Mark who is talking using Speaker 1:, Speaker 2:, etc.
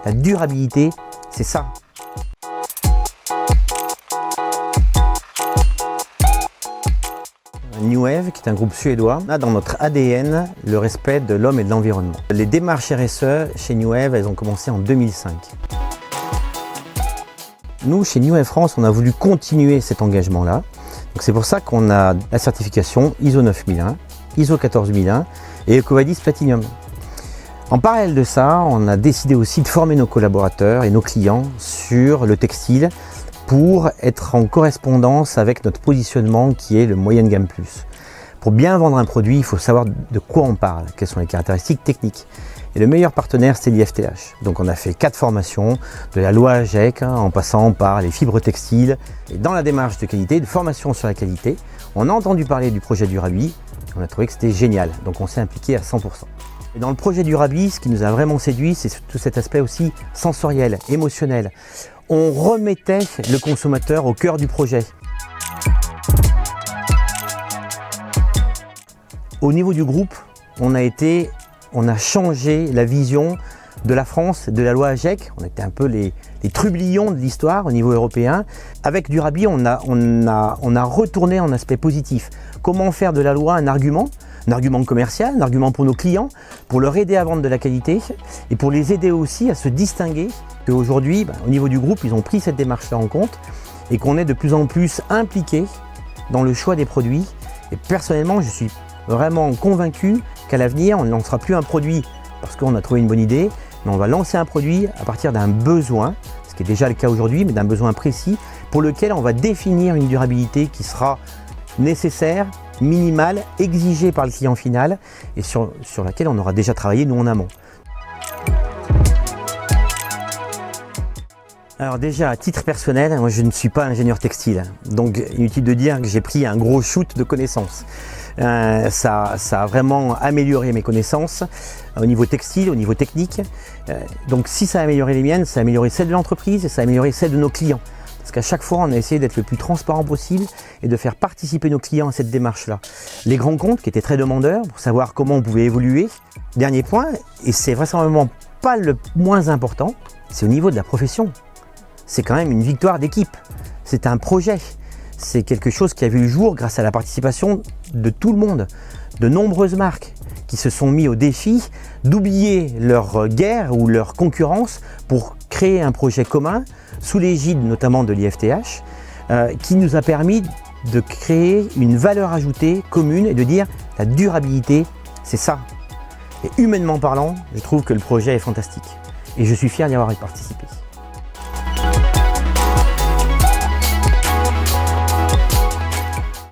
Speaker 1: La durabilité, c'est ça. New Wave, qui est un groupe suédois, a dans notre ADN le respect de l'homme et de l'environnement. Les démarches RSE chez New Wave, elles ont commencé en 2005. Nous, chez New Wave France, on a voulu continuer cet engagement-là. C'est pour ça qu'on a la certification ISO 9001, ISO 14001 et EcoVadis Platinum. En parallèle de ça, on a décidé aussi de former nos collaborateurs et nos clients sur le textile pour être en correspondance avec notre positionnement qui est le moyenne gamme plus. Pour bien vendre un produit, il faut savoir de quoi on parle, quelles sont les caractéristiques techniques. Et le meilleur partenaire, c'est l'IFTH. Donc on a fait 4 formations, de la loi AGEC, en passant par les fibres textiles. Et dans la démarche de qualité, de formation sur la qualité, on a entendu parler du projet Durably, on a trouvé que c'était génial, donc on s'est impliqué à 100%. Et dans le projet Durably, ce qui nous a vraiment séduit, c'est tout cet aspect aussi sensoriel, émotionnel. On remettait le consommateur au cœur du projet. Au niveau du groupe, on a changé la vision de la France, de la loi AGEC. On était un peu les trublions de l'histoire au niveau européen. Avec Durably, on a retourné en aspect positif. Comment faire de la loi un argument commercial, un argument pour nos clients, pour leur aider à vendre de la qualité et pour les aider aussi à se distinguer. Aujourd'hui, au niveau du groupe, ils ont pris cette démarche-là en compte et qu'on est de plus en plus impliqué dans le choix des produits. Et personnellement, je suis vraiment convaincu qu'à l'avenir, on ne lancera plus un produit parce qu'on a trouvé une bonne idée, mais on va lancer un produit à partir d'un besoin, ce qui est déjà le cas aujourd'hui, mais d'un besoin précis pour lequel on va définir une durabilité qui sera nécessaire, minimale, exigée par le client final et sur laquelle on aura déjà travaillé nous en amont. Alors déjà, à titre personnel, moi je ne suis pas ingénieur textile, donc inutile de dire que j'ai pris un gros shoot de connaissances. Ça a vraiment amélioré mes connaissances au niveau textile, au niveau technique. Donc si ça a amélioré les miennes, ça a amélioré celles de l'entreprise et ça a amélioré celles de nos clients. Parce qu'à chaque fois, on a essayé d'être le plus transparent possible et de faire participer nos clients à cette démarche-là. Les grands comptes qui étaient très demandeurs pour savoir comment on pouvait évoluer. Dernier point, et c'est vraisemblablement pas le moins important, c'est au niveau de la profession. C'est quand même une victoire d'équipe, c'est un projet, c'est quelque chose qui a vu le jour grâce à la participation de tout le monde, de nombreuses marques qui se sont mis au défi d'oublier leur guerre ou leur concurrence pour créer un projet commun sous l'égide notamment de l'IFTH qui nous a permis de créer une valeur ajoutée commune et de dire la durabilité, c'est ça. Et humainement parlant, je trouve que le projet est fantastique et je suis fier d'y avoir participé.